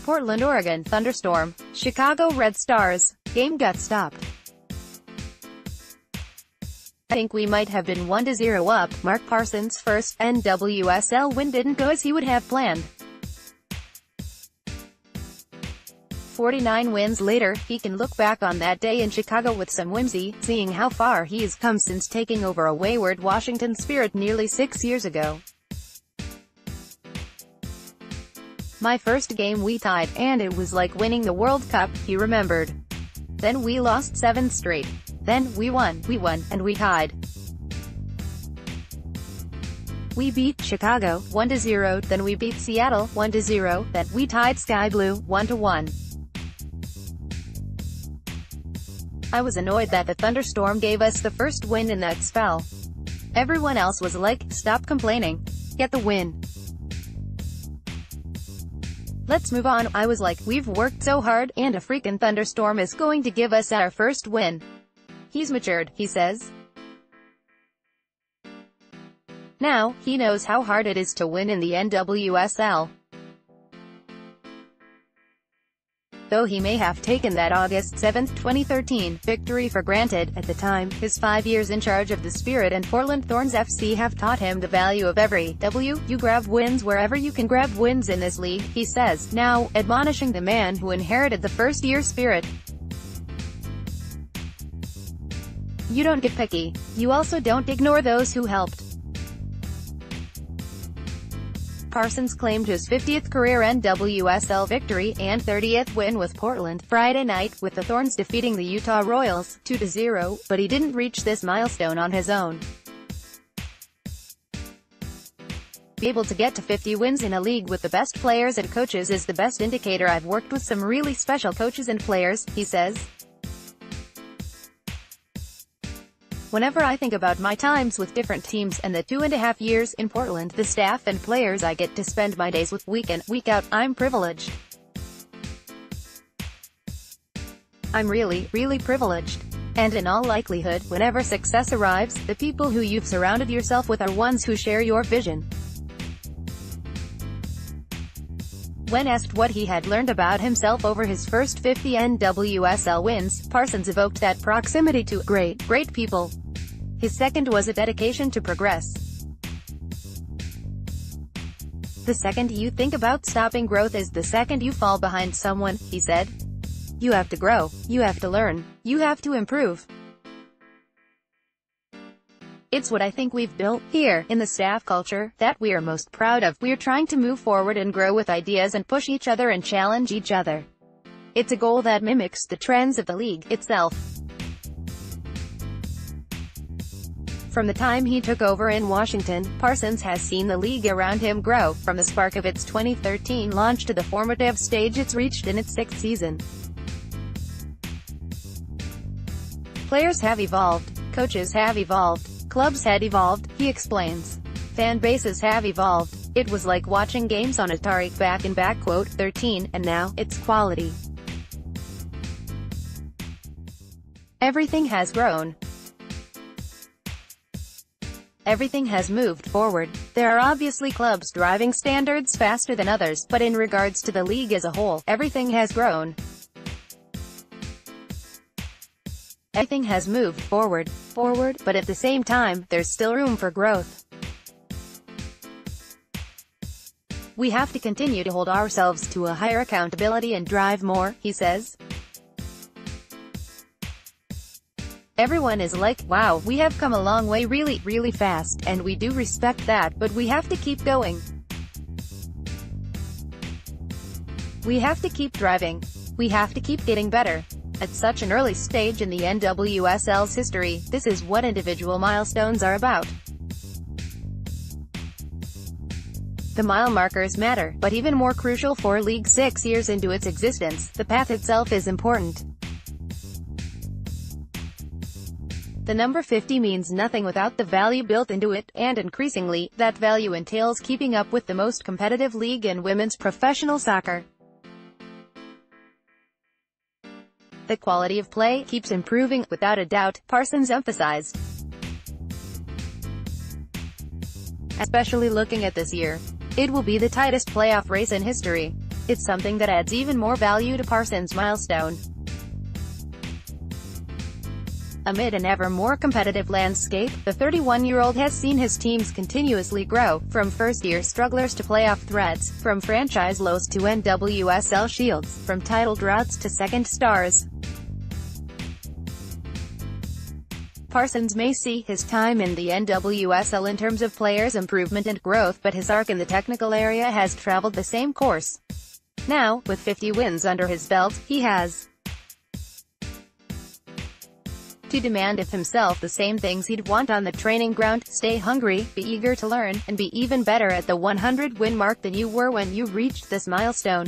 Portland, Oregon Thunderstorm, Chicago Red Stars. Game got stopped. I think we might have been 1-0 up. Mark Parsons' first NWSL win didn't go as he would have planned. 49 wins later, he can look back on that day in Chicago with some whimsy, seeing how far he's come since taking over a wayward Washington Spirit nearly 6 years ago. My first game we tied, and it was like winning the World Cup, he remembered. Then we lost 7 straight. Then we won, and we tied. We beat Chicago, 1-0, then we beat Seattle, 1-0, then we tied Sky Blue, 1-1. I was annoyed that the Thunderstorm gave us the first win in that spell. Everyone else was like, stop complaining. Get the win. Let's move on. I was like, we've worked so hard, and a freaking Thunderstorm is going to give us our first win. He's matured, he says. Now, he knows how hard it is to win in the NWSL. Though he may have taken that August 7, 2013, victory for granted, at the time, his 5 years in charge of the Spirit and Portland Thorns FC have taught him the value of every W. You grab wins wherever you can grab wins in this league, he says, now, admonishing the man who inherited the first-year Spirit. You don't get picky. You also don't ignore those who helped. Parsons claimed his 50th career NWSL victory, and 30th win with Portland, Friday night, with the Thorns defeating the Utah Royals, 2-0, but he didn't reach this milestone on his own. Be able to get to 50 wins in a league with the best players and coaches is the best indicator. I've worked with some really special coaches and players, he says. Whenever I think about my times with different teams and the 2.5 years in Portland, the staff and players I get to spend my days with week in, week out, I'm privileged. I'm really, really privileged. And in all likelihood, whenever success arrives, the people who you've surrounded yourself with are ones who share your vision. When asked what he had learned about himself over his first 50 NWSL wins, Parsons evoked that proximity to great people. His second was a dedication to progress. The second you think about stopping growth is the second you fall behind someone, he said. You have to grow. You have to learn. You have to improve. It's what I think we've built here, in the staff culture, that we are most proud of. We're trying to move forward and grow with ideas and push each other and challenge each other. It's a goal that mimics the trends of the league itself. From the time he took over in Washington, Parsons has seen the league around him grow, from the spark of its 2013 launch to the formative stage it's reached in its 6th season. Players have evolved, coaches have evolved, clubs had evolved, he explains. Fan bases have evolved. It was like watching games on Atari back in 13, and now, it's quality. Everything has grown. Everything has moved forward. There are obviously clubs driving standards faster than others, but in regards to the league as a whole, everything has grown. Everything has moved forward, but at the same time, there's still room for growth. We have to continue to hold ourselves to a higher accountability and drive more, he says. Everyone is like, wow, we have come a long way really, really fast, and we do respect that, but we have to keep going. We have to keep driving. We have to keep getting better. At such an early stage in the NWSL's history, this is what individual milestones are about. The mile markers matter, but even more crucial for a league 6 years into its existence, the path itself is important. The number 50 means nothing without the value built into it, and increasingly, that value entails keeping up with the most competitive league in women's professional soccer. The quality of play keeps improving, without a doubt, Parsons emphasized. Especially looking at this year. It will be the tightest playoff race in history. It's something that adds even more value to Parsons' milestone. Amid an ever more competitive landscape, the 31-year-old has seen his teams continuously grow, from first-year strugglers to playoff threats, from franchise lows to NWSL shields, from title droughts to second stars. Parsons may see his time in the NWSL in terms of players' improvement and growth, but his arc in the technical area has traveled the same course. Now, with 50 wins under his belt, he has to demand of himself the same things he'd want on the training ground: stay hungry, be eager to learn, and be even better at the 100-win mark than you were when you reached this milestone.